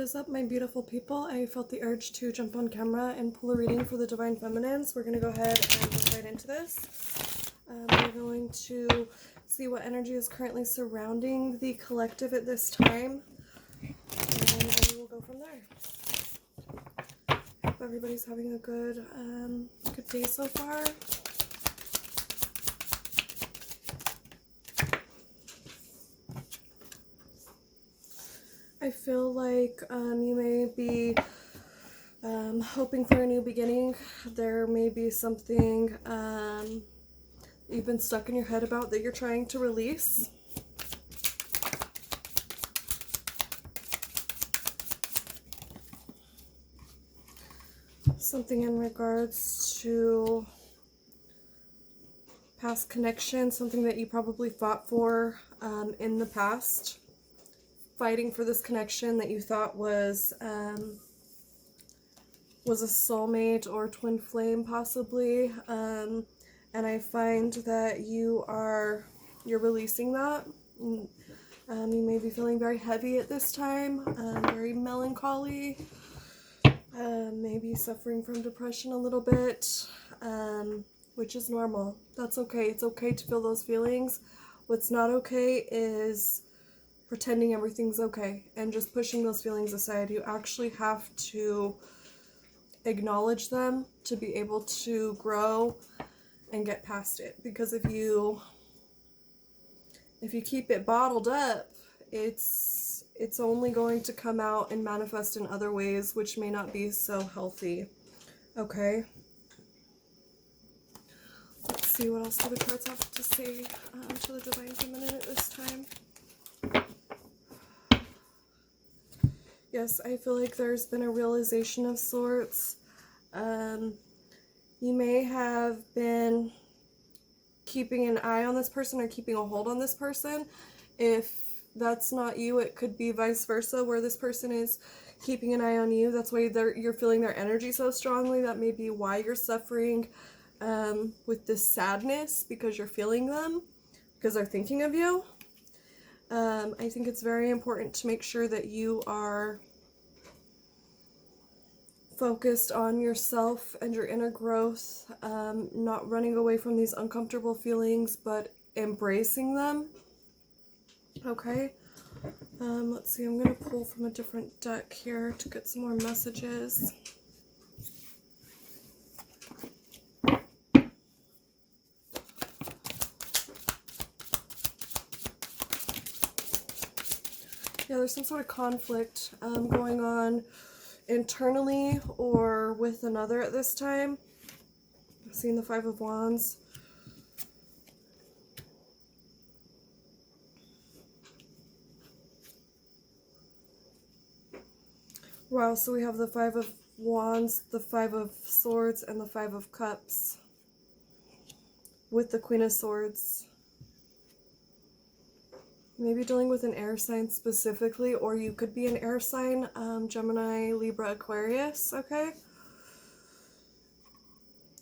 What is up, my beautiful people? I felt the urge to jump on camera and pull a reading for the Divine Feminines. We're going to go ahead and jump right into this. We're going to see what energy is currently surrounding the collective at this time, and we will go from there. Hope everybody's having a good day so far. I feel like you may be hoping for a new beginning. There may be something you've been stuck in your head about that you're trying to release. Something in regards to past connection, something that you probably fought for in the past. Fighting for this connection that you thought was a soulmate or twin flame possibly, and I find that you're releasing that. You may be feeling very heavy at this time, very melancholy, maybe suffering from depression a little bit, which is normal. That's okay. It's okay to feel those feelings. What's not okay is pretending everything's okay and just pushing those feelings aside. You actually have to acknowledge them to be able to grow and get past it, because if you keep it bottled up, it's only going to come out and manifest in other ways, which may not be so healthy. Okay, let's see what else do the cards have to say to the Divine Feminine at this time. Yes, I feel like there's been a realization of sorts. You may have been keeping an eye on this person or keeping a hold on this person. If that's not you, it could be vice versa, where this person is keeping an eye on you. That's why you're feeling their energy so strongly. That may be why you're suffering with this sadness, because you're feeling them, because they're thinking of you. I think it's very important to make sure that you are focused on yourself and your inner growth, not running away from these uncomfortable feelings, but embracing them. Okay, let's see, I'm going to pull from a different deck here to get some more messages. Yeah, there's some sort of conflict going on internally or with another at this time. I'm seeing the Five of Wands. Wow, so we have the Five of Wands, the Five of Swords, and the Five of Cups with the Queen of Swords. Maybe dealing with an air sign specifically, or you could be an air sign, Gemini, Libra, Aquarius, okay?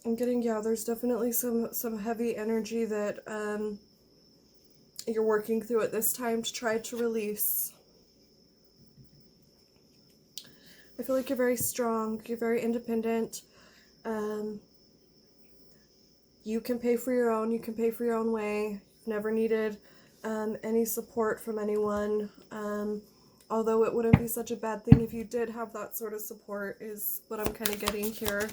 I'm getting, yeah, there's definitely some heavy energy that you're working through at this time to try to release. I feel like you're very strong, you're very independent. You can pay for your own, you can pay for your own way. You've never needed any support from anyone, although it wouldn't be such a bad thing if you did have that sort of support, is what I'm kind of getting here.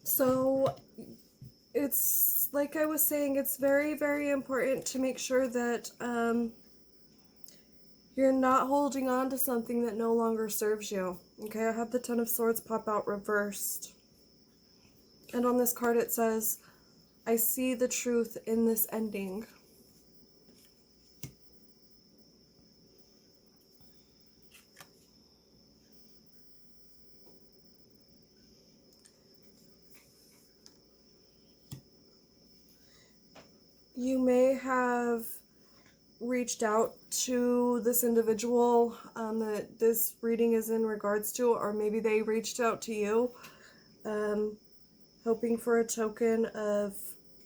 So it's like I was saying, it's very, very important to make sure that you're not holding on to something that no longer serves you. Okay, I have the Ten of Swords pop out reversed. And on this card it says, I see the truth in this ending. You may have reached out to this individual that this reading is in regards to, or maybe they reached out to you, hoping for a token of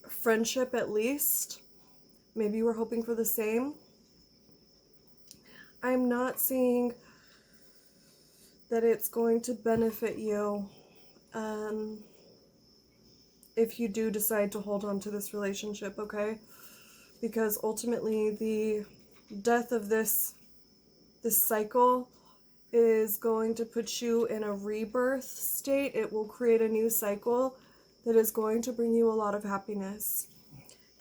friendship at least. Maybe you were hoping for the same. I'm not seeing that it's going to benefit you if you do decide to hold on to this relationship, okay? Because ultimately the death of this cycle is going to put you in a rebirth state. It will create a new cycle that is going to bring you a lot of happiness.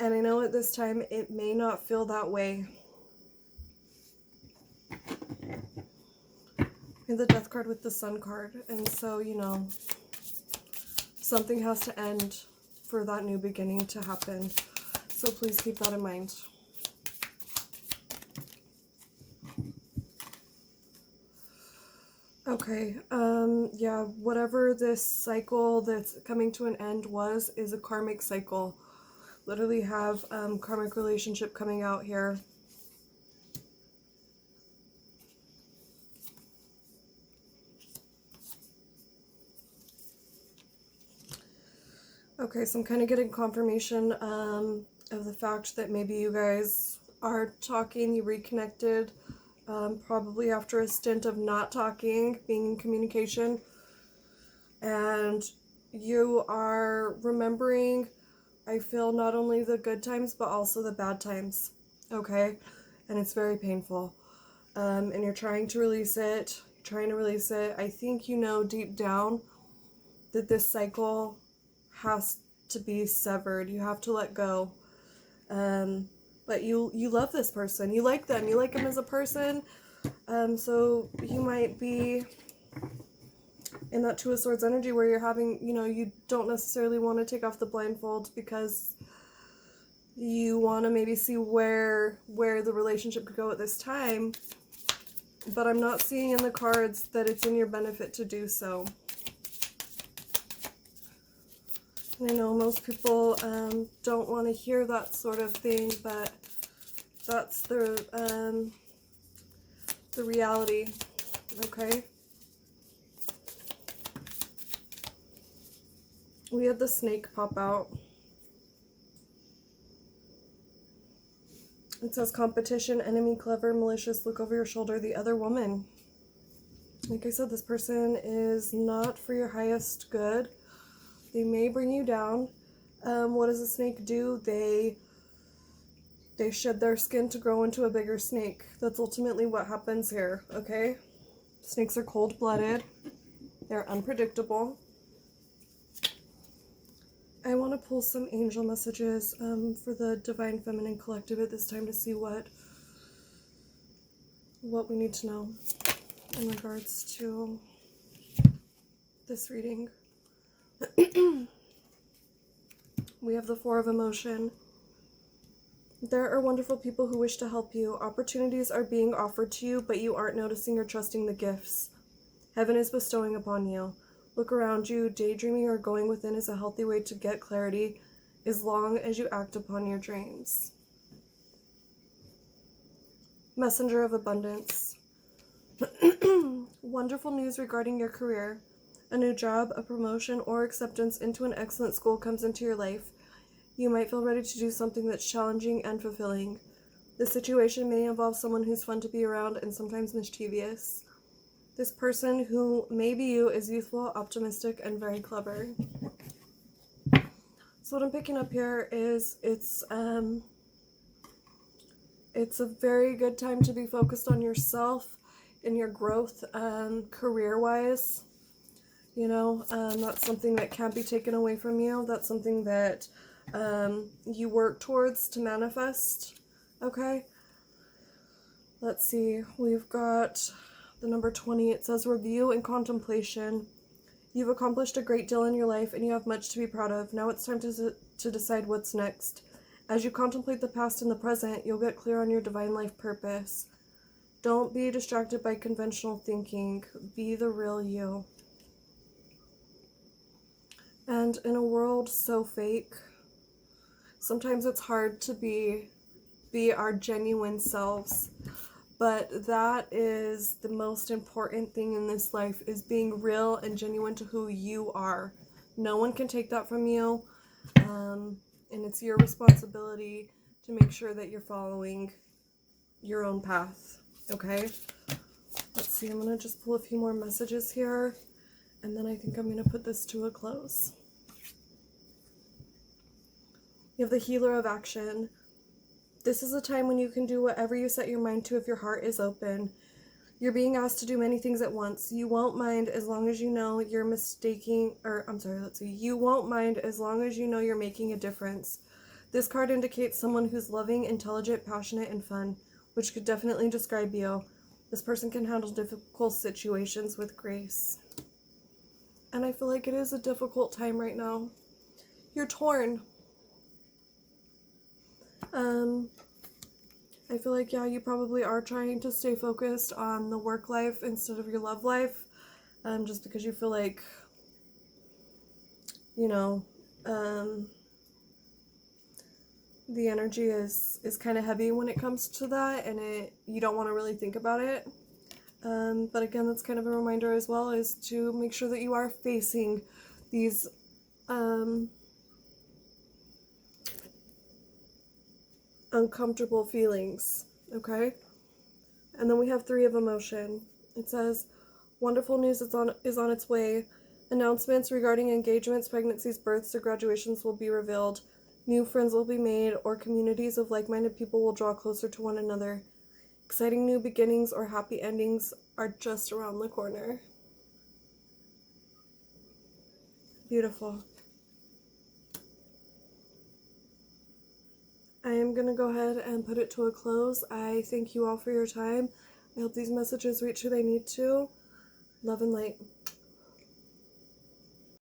And I know at this time it may not feel that way. And the Death card with the Sun card. And so, you know, something has to end for that new beginning to happen. So please keep that in mind. Okay, yeah, whatever this cycle that's coming to an end is a karmic cycle. Literally have karmic relationship coming out here. Okay, so I'm kind of getting confirmation of the fact that maybe you guys are talking, you reconnected, probably after a stint of not talking, being in communication, and you are remembering, I feel, not only the good times, but also the bad times, okay? And it's very painful, and you're trying to release it, I think you know deep down that this cycle has to be severed. You have to let go. But you love this person. You like them. You like them as a person. So you might be in that Two of Swords energy where you're having, you know, you don't necessarily want to take off the blindfold because you want to maybe see where the relationship could go at this time. But I'm not seeing in the cards that it's in your benefit to do so. I know most people don't want to hear that sort of thing, but that's the reality, okay? We had the Snake pop out. It says competition, enemy, clever, malicious, look over your shoulder, the other woman. Like I said, this person is not for your highest good. They may bring you down. What does a snake do? They shed their skin to grow into a bigger snake. That's ultimately what happens here, okay? Snakes are cold-blooded. They're unpredictable. I want to pull some angel messages for the Divine Feminine Collective at this time to see what we need to know in regards to this reading. We have the Four of Emotion. There are wonderful people who wish to help you. Opportunities are being offered to you, but you aren't noticing or trusting the gifts Heaven is bestowing upon you. Look around you. Daydreaming or going within is a healthy way to get clarity as long as you act upon your dreams. Messenger of Abundance. Wonderful news regarding your career. A new job, a promotion, or acceptance into an excellent school comes into your life. You might feel ready to do something that's challenging and fulfilling. The situation may involve someone who's fun to be around and sometimes mischievous. This person, who may be you, is youthful, optimistic, and very clever. So what I'm picking up here is it's a very good time to be focused on yourself and your growth career-wise. You know, that's something that can't be taken away from you. That's something that you work towards to manifest. Okay? Let's see. We've got the number 20. It says review and contemplation. You've accomplished a great deal in your life and you have much to be proud of. Now it's time to decide what's next. As you contemplate the past and the present, you'll get clear on your divine life purpose. Don't be distracted by conventional thinking. Be the real you. And in a world so fake, sometimes it's hard to be be our genuine selves. But that is the most important thing in this life, is being real and genuine to who you are. No one can take that from you. And it's your responsibility to make sure that you're following your own path. Okay? Let's see, I'm going to just pull a few more messages here. And then I think I'm going to put this to a close. You have the Healer of Action. This is a time when you can do whatever you set your mind to if your heart is open. You're being asked to do many things at once. You won't mind as long as you know you're you won't mind as long as you know you're making a difference. This card indicates someone who's loving, intelligent, passionate, and fun, which could definitely describe you. This person can handle difficult situations with grace. And I feel like it is a difficult time right now. You're torn. I feel like, yeah, you probably are trying to stay focused on the work life instead of your love life, just because you feel like, you know, the energy is kind of heavy when it comes to that, and you don't want to really think about it. But again, that's kind of a reminder as well, is to make sure that you are facing these uncomfortable feelings, okay? And then we have 3 of Emotion. It says, wonderful news is on its way. Announcements regarding engagements, pregnancies, births, or graduations will be revealed. New friends will be made, or communities of like-minded people will draw closer to one another. Exciting new beginnings or happy endings are just around the corner. Beautiful. I am going to go ahead and put it to a close. I thank you all for your time. I hope these messages reach who they need to. Love and light.